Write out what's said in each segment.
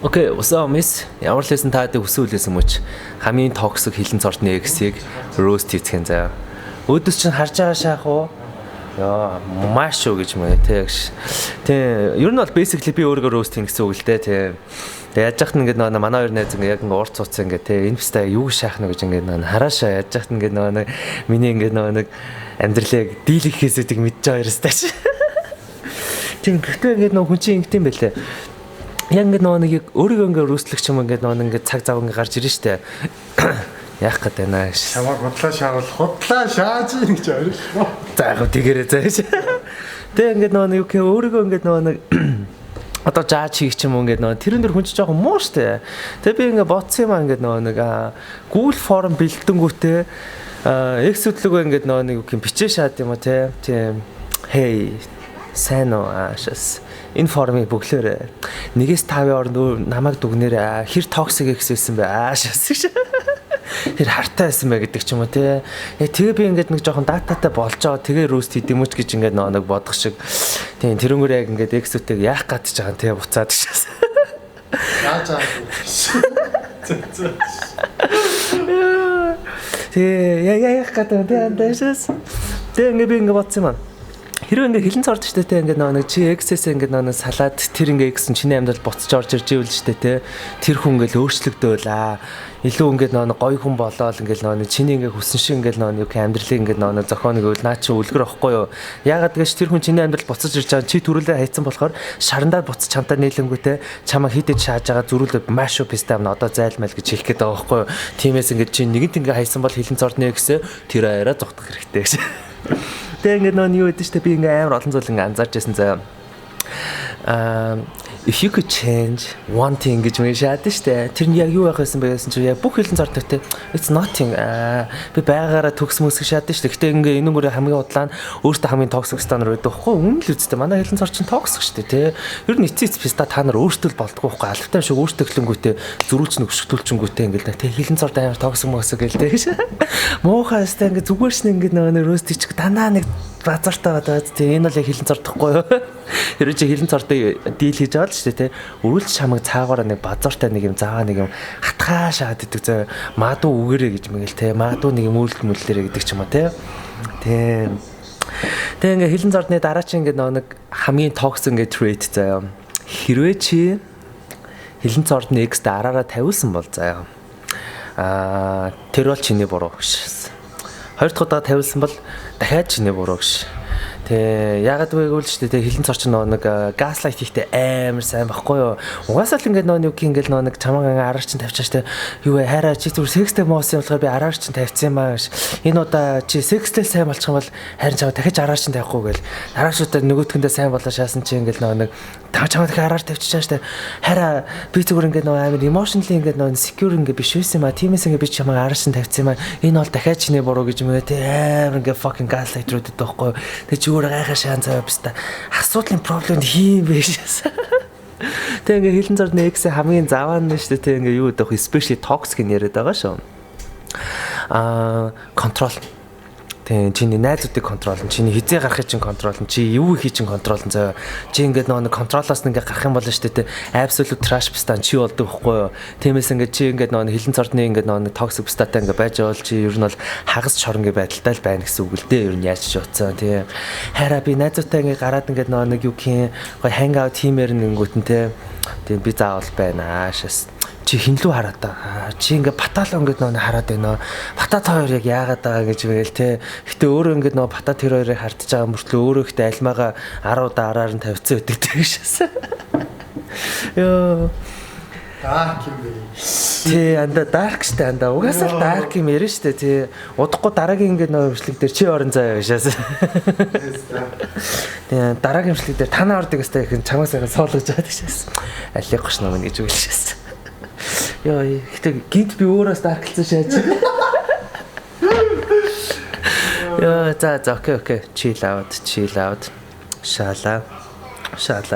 Окей, усаа мис ямар л хэсэн таадаг өсөөлөөс юм уч хамгийн токсик хилэн цортны эксийг рост хийх юм заа. Өөдөөс чинь харж байгаа шаах уу? Яа, маш шүү гэж мэ тэгш. Тэ ер нь бол basically би өөрийгөө рост хийн гэсэн үг л дээ тий. Тэг яаж яхад ингээд нөгөө манай хоёр найз ингээд яг ингээд урт цуц ингээд тий энэ пста юу шаах нь гэж ингээд нөгөө хараашаа яаж яхад ингээд нөгөө миний ингээд нөгөө амьдралыг дийлэх хийсэдэг мэдж байгаа ерөөстэй ш. Тийм гэхдээ ингээд нөгөө хүн чинь ингэдэм байлээ. Яг ингээд нэг өөрийгөө ингээд рүүслэх юм ингээд ингээд цаг зав ингээд гарч ирэн штэ. Яах гээд байна ш. Чамаа худлаа шааж ийн гэж орих. За яг тэгэрээ зааш. Тэг ингээд нэг өөрийгөө ингээд нэг одоо жааж хийх юм ингээд тэрэн дээр хүн ч жоохон муу штэ. Тэг би ингээд бодсон юм ингээд нэг Google form бэлдэнгүүтээ эксүдлөгөө ингээд нэг бичээ шаад юм уу те. Тийм. Hey сайн уу аашас энэ формыг бүглөөрэй. 1-5 орнд намайг дүгнээрэй. Хэр токсик экссэн бэ аашас гэж. Тэр хартай байсан бай гэдэг ч юм уу те. Тэгээ би ингээд нэг жоохон дататай болж байгаа. Тэгээ рүүст хийдэмүч гэж ингээд нэг бодох шиг. Тийм тэрнгөр яг ингээд эксүүтэйг яах гад ч байгаа те буцаад шээс. Яажаа. Тэгээ яах гад те дэшээс. Тэгээ ингээд би ингээд бодсон юм аа. Хэрвээ ингээ хилэн цорд штэ те ингээ нэг чи XS ингээ нэг салаад тэр ингээ X чиний амьдрал буцаж орж ирж ивэл штэ те тэр хүн ингээ өөрчлөгдөөл илүү ингээ нэг гоё хүн болоод ингээ нэг чиний ингээ хүссэн шиг ингээ нэг амьдралыг ингээ нэг зохионог өвл наа чи үлгэр واخгүй юу ягаад гэж тэр хүн чиний амьдрал буцаж ирж байгаа чи төрүүлээ хайцсан болохоор шарандаа буцаж чамтай нийлэнгүүтээ чамаа хидэд шааж байгаа зүрүүлээ маш пистам одоо зайлмал гэж хэлэх гээд байгаа واخгүй юу тиймээс ингээ чи нэгэнт ингээ хайсан бол хилэн цордны X тэр аяараа зогтох хэрэгтэй гэж. Тэг ингээд юу гэдэг чинь би ингээ амар олон зүйл ингээ анзаарч байсан заа. If you could change one thing гэж мэн шаад штэ. Тэр нь яг юу байх байсан бэ гэсэн чинь яг бүх хилэн цортой it's nothing. Би байгаагаараа төгс мөсг шаад штэ. Гэтэ ингээ энэ нүрээ хамгийн удлаа нь өөртөө хамгийн токсик стандар байдаг байхгүй үнэн л үстэй. Манай хилэн цор чинь токсик штэ тий. Ер нь эцэц писта та нар өөртөө л болдгоо байхгүй алфтай шиг өөртөө хөлөнгөтэй зөрүүлч нөгшгтүүлчэнгүүтэй ингээл тий хилэн цорд амар токсик мөсг гээл тий. Муухай штэ ингээ зүгээрс ингээ нэг рөөст ичг танаа нэг базартаа badаад тий энэ бол яг хилэн цордохгүй юу. Тэр чи хилэн цортой дийл хийж байгаа л шүү дээ тий. Өрүүлж чамаг цаагаараа нэг базартай нэг юм зааваа нэг юм хатгаа шаад идэг зөө маадуу үгээрээ гэж мэгэл тий. Маадуу нэг юм үйлдэл мүллээрээ гэдэг ч юм уу тий. Тий. Тэгээ ингээ хилэн цордны дараа чи ингээ нэг хамгийн токсик ингээ трэйт заяа. Хэрвээ чи хилэн цордны X дараараа тавиулсан бол заяа. Тэр бол чиний буруу биш. Хоёр дахь удаа тавиулсан бол дахиад чиний буруу биш. Тэ ягаад вэ гэвэл ч тэ хилэн цорч нэг газлайт хийхдээ амар сайн байхгүй юу. Угаасаа л ингээд нэг ингээл нэг чамаагаа араар чинь тавьчааш тэ юу вэ хайраа чи зүгээр секстэй моосон болохоор би араар чинь тавьсан юм аа гэж. Энэ удаа чи секстэй сайн болчих юм бол харин чамаа дахиж араар чинь тавихгүй гээл. Араашуудаа нөгөөтгөндөө сайн болоо шаасан чи ингээл нэг чамаа дахиж араар тавьчихааш тэ хайраа би зүгээр ингээд амар emotionally ингээд secure ингээд биш байсан юм аа. Тиймээс ингээд би чамаа араар чинь тавьсан юм аа. Энэ бол дахиад чиний буруу гэж мэ тэ амар ингээд fucking gaslight руу дэдэг байхгүй юу. Тэ чи гайхаа шаан цаа бста асуудлын проблем хийм биш. Тэг ингээ хилэн цорны X хамгийн заваа нь шүү дээ. Тэг ингээ юу гэдэг вэ? Especially toxic яриад байгаа шүү. Контрол. Тэг чиний найзуудыг контролн, чиний хизээ гарахыг чинь контролн, чи юу хийх чинь контролн заяа. Чи ингээ нэг контролоос ингээ гарах юм болно шүү дээ. Absolute trash бстан чи болдог байхгүй юу? Тиймээс ингээ чи ингээ нэг хилэн цорны ингээ нэг toxic бстатай ингээ байж байгаа бол чи ер нь бол хагас шоронгийн байдалтай л байна гэсэн үг л дээ. Ер нь яаж ч утсан тий. Хараа би найзуудтай ингээ гараад ингээ нэг юу гэх гоё hang out хиймээр нэнгүүтэн тий. Тийм би заавал байна аашаас чи хинлүү хараад та чи ингээ батал ингээд нөө хараад байна. Батат хоёр яг яагаад байгаа гэж мэгэл те. Гэтэ өөрөө ингээд нөө батат тэр хоёрыг хартаж байгаа мөртлөө өөрөө ихтэй альмаага 10 удаа араар нь тавьцсан байдаг тэгшээс. Йоо. Dark юм бэ. Тий анда dark штэ анда угаасаа dark юм ярина штэ тий. Удахгүй дараагийн ингээд нөө хвшлэг дээр чи орон заяа гişээс. Тий дараагийн хвшлэг дээр танаа ордог өстэй их чамаас сайхан соолгож байгаа гişээс. Алиг гош нөө гэж үгэлшээс. Яа, гэтээ гинт би өөрөөс дарклцсан шааж. Яа, за окей. Chill out. Шала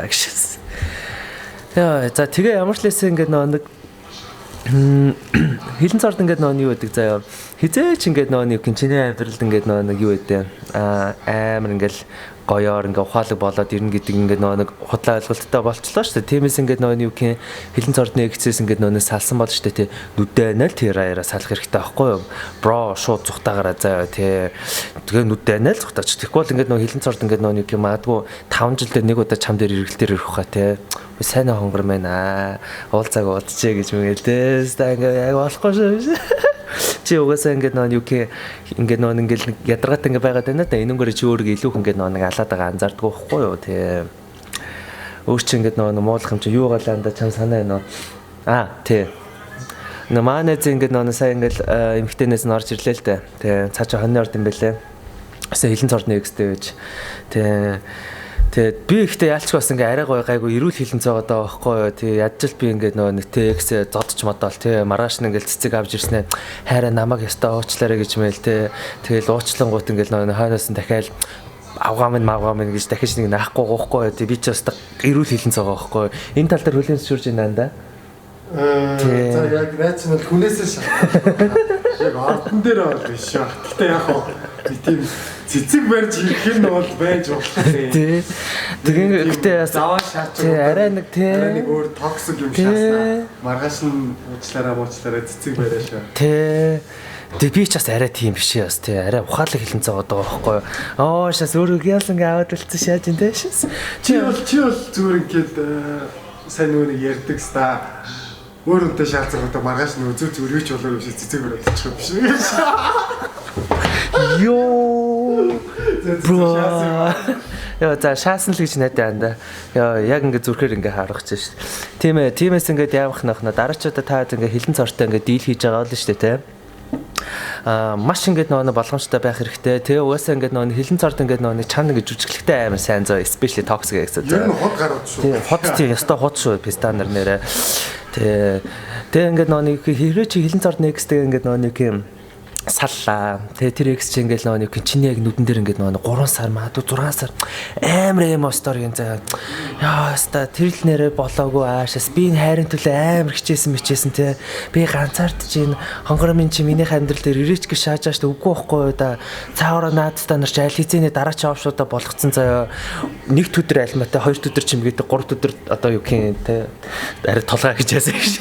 гişээс. Яа, за тэгээ ямар ч лээсээ ингээд нэг хилэн цорд ингээд юу гэдэг заяа. Хизээч ингээд нэг чиний амьдралд ингээд нэг юу гэдэг амар ингээд гоёор ингээ ухаалаг болоод ирнэ гэдэг ингээ нэг худлаа ойлголттой болчлоо шүү дээ. Тиймээс ингээ юу гэх хилэн цордны эгцээс ингээ салсан бол шүү дээ. Нүдээ найл тэр аяра салах хэрэгтэй байхгүй юу? Бро шууд зүхтаагаараа заяа тий. Тэгээ нүдээ найл зүхтаач. Тэгэхгүй бол ингээ хилэн цорд ингээ юу гэх магадгүй 5 жилдээ нэг удаа чам дээр эргэлтээр ирэх хаа тий. Сайн хонгор мэнаа. Уулзааг уудчээ гэж мэгэл дээ. Ингээ яг болохгүй шүү. Чи угаасаа ингээд юу гэх ингээд ингээд ядаргаатай ингээд байгаад байна да. Энэнгээрээ чи өөрийгөө илүү ингээд нэг алаад байгаа анзаарддаг байхгүй юу тий. Өөр чи ингээд муулах юм чи юу галаанда чам санаа байна уу? Тий. Манайз ингээд сая ингээд эмхтэнээс нь орж ирлээ л дээ. Тий. Цаашаа хоньны орд юм бэлээ. Эсвэл хилэн цордны экстэй байж. Тий. Тэгээд би ихтэй яалч бас ингээ арай гоё гайгүй эрүүл хилэн цаагаад байгаа байхгүй юу. Тий ядчил би ингээ нэг TX зодч модол тий маргааш нь ингээл цэцэг авч ирснэ хайраа намайг ёстой уучлаарай гэж мэйл тий. Тэгэл уучлангууд ингээл хойноос нь дахиад авгаам мавгаам гэж дахиж нэг наахгүй гоохгүй юу. Тий би ч бас эрүүл хилэн цаагаа байхгүй юу. Энэ тал дээр хүлээн зөвшөөрж байна да. За яг найз нь хүнээсээ шалтгаалсан. Яг ордон дээр бол биш шүү. Гэтэ яг хоо тийм цэцэг барьж ирэх нь бол байж болох тий. Тэгээ гэтээ заваа шаач. Арай нэг өөр токсик юм шаасна. Маргааш нь уучлаарай цэцэг бариа шүү. Тий. Тэг би ч бас арай тийм биш яас тий. Арай ухаалаг хилэн цаагаад байгаа байхгүй юу. Шас өөрөө яасан аваад үлдсэн шааж энэ тий шас. Чи бол зүгээр ингээд сайн нүг ярьдаг ста. Өөр үнтэй шаалцахад маргааш нь зүгээр юу ч болоо биш цэцэг бариад очих юм биш. Йоо. Яа за шаасан л гэж найдаа анда. Яа яг ингэ зүрхээр ингэ харах гэж шүү. Тийм ээ. Тиймээс ингэ явах нахна дараачудаа та ингэ хилэн цортой ингэ дийл хийж байгаа л шүү дээ тий. Маш ингэ болгоомжтой байх хэрэгтэй. Тэгээ угаасаа ингэ хилэн цорд ингэ чанд ингэ жүжиглэхтэй амар сайн зөө especially toxic гэсэн. Тэр нь хот гарууд шүү. Тийм хот тийм ёстой хот шүү пистанер нэрэ. Тэгээ ингэ хэрвээ чи хилэн цорд нэгстэй ингэ нэг юм саллаа. Тэгээ тэр экс чи ингээл нэг чиний яг нүдэн дээр ингээд 3 сар магадгүй 6 сар амар эмо сторийн заа. Яа хаста тэр л нэрээ болоогүй аашаас би энэ хайрын төлөө амар хичээсэн те. Би ганцаардж ийн хонгор минь чи минийх амьдрал дээр ирээч гэж шаажааш үгүй байхгүй да. Цаавраа наадтай нар чи аль хэзээний дараач авшуудаа болгоцсон заяа. Нэг төдөр альматай, хоёр төдөр чимгээдэг, гурав төдөр одоо юу гэх юм те. Арай толгой гэж яасан гэж.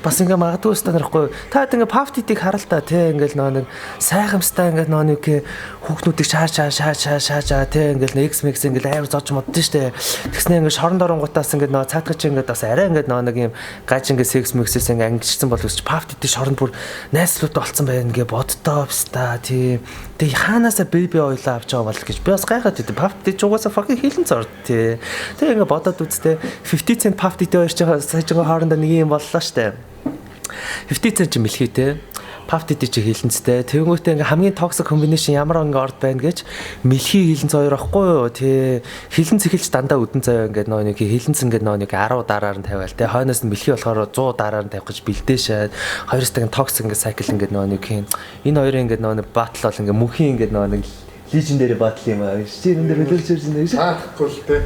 Бас ингээ магадгүй стандарахгүй. Та ингээ пафтитийг харал та тий ингээл нэг сайхамстай ингээ нэг хүүхнүүдийг шаажаа тий ингээл X mix ингээл амар зодж моддсон штэ. Тэгснэ ингээ шорон доронгуудаас ингээ цаатгач ингээ бас арай ингээ нэг юм гаж ингээ секс mix-с ингээ ангижсан боловч пафтитийн шоронд бүр найслуудтай олцсон байна ингээ боддоо бста тий. Тэг хаанасаа беби ойлоо авч байгаа бол гэж би бас гайхаад идэв. Пафтит угаасаа fucking хилэн цорд тий. Тэг ингээ бодоод үзтээ 50 cent пафтит ойрч байгаа сайжгаа хоорондоо нэг юм боллоо штэ. 50 cent ч мэлхий те. Пафтит чи хилэнцтэй. Тэнгүүтээ ингээ хамгийн токсик комбинашн ямар ингээ орд байна гэж мэлхий хилэнц хоёр ахгүй юу тий. Хилэнц эхэлж дандаа үдэн заяа ингээ нэг хилэнц ингээ нэг 10 дараар нь тавиал те. Хойноос нь мэлхий болохоор 100 дараар нь тавих гэж бэлдээ шаад. Хоёроос нь токсик ингээ сайкл ингээ нэг юм. Энэ хоёрын ингээ нэг батл бол ингээ мөнхийн ингээ нэг лежендary батл юм аа. Чи энэ дээр хэлж ирсэн юм шиг. Таахгүй л те.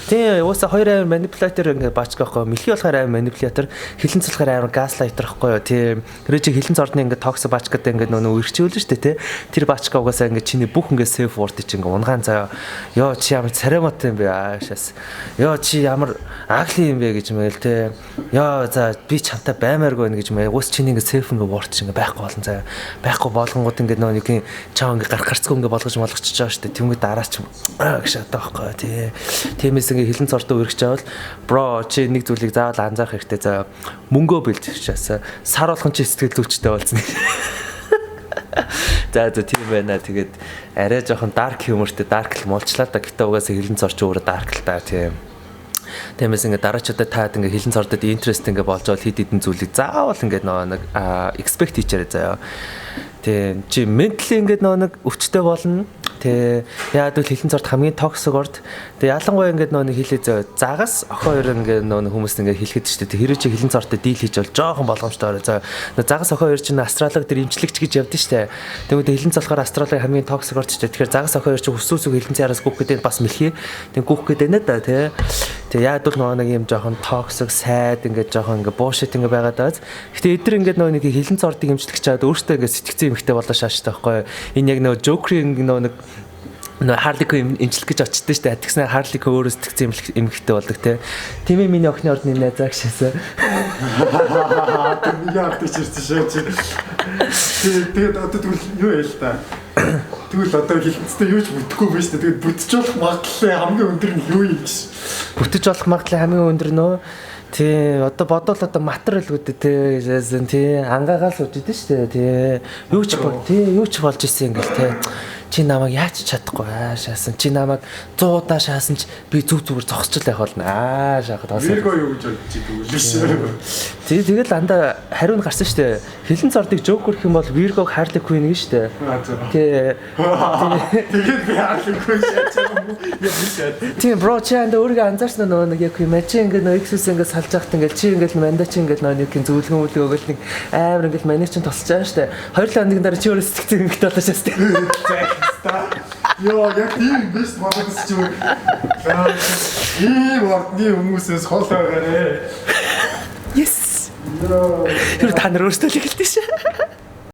Тийм уусаа хоёр амар манипулятор ингээ баачгаа байхгүй. Мэлхий болохоор амар манипулятор, хилэнц болохоор амар газлайтер байхгүй юу. Тийм. Тэр чи хилэнц ордны ингээ токсик баачгатай ингээ нөө үргэлжүүлнэ шүү дээ те. Тэр баачгаа угаасаа ингээ чиний бүх ингээ сейф ворд чи ингээ унгаан заяа. Йоо чи ямар царамат юм бэ аашаас. Йоо чи ямар агли юм бэ гэж мэйл те. Йоо за би чамтай баймааргүй байна гэж мэйл. Уус чиний ингээ сейф ингээ ворд чи ингээ байхгүй болон заяа. Байхгүй болгонгууд ингээ нөө нэг чам ингээ гарцгүй ингээ болгож болгочихж байгаа шүү дээ. Тэнгүүд дараа ч гэж шатаа байхгүй тий. Тиймээс ингээ хилэн цордоо үргэж авал бро чи нэг зүйлийг заавал анзаарах хэрэгтэй заа. Мөнгөө бэлтгэж сар болгон чи сэтгэл зүйчтэй болсон. За тийм байна. Тэгээд арай жоохон dark humorтэй dark л муулчлаа да. Гэтэ угаасаа хилэн цорч өөрөө dark л та тийм. Тиймээс ингээ дараачудаа таад ингээ хилэн цордод interest ингээ болж байгаа хэд хэдэн зүйлийг заавал ингээ нэг expect хийчээрэй заяа. Тэ чи ментали ингээд нэг өвчтэй болно. Тэ яад бол хилэн цорд хамгийн токсик орд. Тэ ялангуяа ингээд нэг хилээ зөө загас охин хоёр ингээд нэг хүмүүс ингээд хэлэхэд ч тэ хэрэг чи хилэн цордтой дийл хийж бол жоохон болгоомжтой орой. За загас охин хоёр чинь астролог тэр имжлэгч гэж явдсан штэ. Тэгвэл хилэн цолохоор астролог хамгийн токсик орд ч тэгэхээр загас охин хоёр чи хүсүүсүү хилэн цаараас гүөх гэдэг бас мэлхий. Тэг гүөх гэдэг нэ да тэ. Тэг яад бол нэг юм жоохон токсик сайд ингээд жоохон ингээд буушит ингээд байгаад байз. Гэтэ эдгээр ингээд нэг хилэн цордыг имжлэгч чаад өөртөө ингээд сэтгцэн эмхтэй болоо шааштай байхгүй. Энэ яг нэг жокрийн нэг нөө Харлико имжлэх гэж очсон шүү дээ. Тэгснэ Харлико өөрөө сэтгцэн эмхтэй болдог те. Тийм ээ миний охины ордны найзаа гэшээсэ. Миний охид чирсэн шээ. Тэгээд одоо тэгвэл юу яа л та. Тэгвэл одоо хилэнцтэй юу ч бүтэхгүй байж та. Тэгээд бүтчих магадлал хамгийн өндөр нь юу юм гэж. Бүтэж болох магадлал хамгийн өндөр нөө. Тий, одоо бодвол одоо материалгууд тий, тий, ангаагаал сууж идэв шүү дээ. Тий. Юу ч болж исэн ингээл тий. Чи намайг яаж чадахгүй шаасан. Чи намайг 100 удаа шаасан ч би зүгээр зогсчихл байх болно. Шахаад тоосоо. Вирго юу гэж бодчих тэгвэл. Тий, тэгэл андаа хариу нь гарсан шүү дээ. Хилэн цордыг жоок гэх юм бол Виргог Harley Quinn гэж шүү дээ. Тий. Тэгээд би Harley Quinn шаачаа юм. Тийм бро чи андаа өөрийгөө анзаарсан нөгөө нэг яг мачи ингээд нөгөө X-ус ингээд салж яхад ингээд чи ингээд манда чи ингээд нөгөө нэг зөвлөгөө өгөөл нэг амар ингээд маний чин тосч байгаа шүү дээ. Хоёрлаа нэг дараа чи өөрөө сэтгцэн ингээд болоо шээс дээ. Йоо, яг тийм биш бодож чи. Ийм ордны хүмүүсээс хол байгаарэ. Yes. Тэр та нар өөрсдөө л хэлдэг шээ.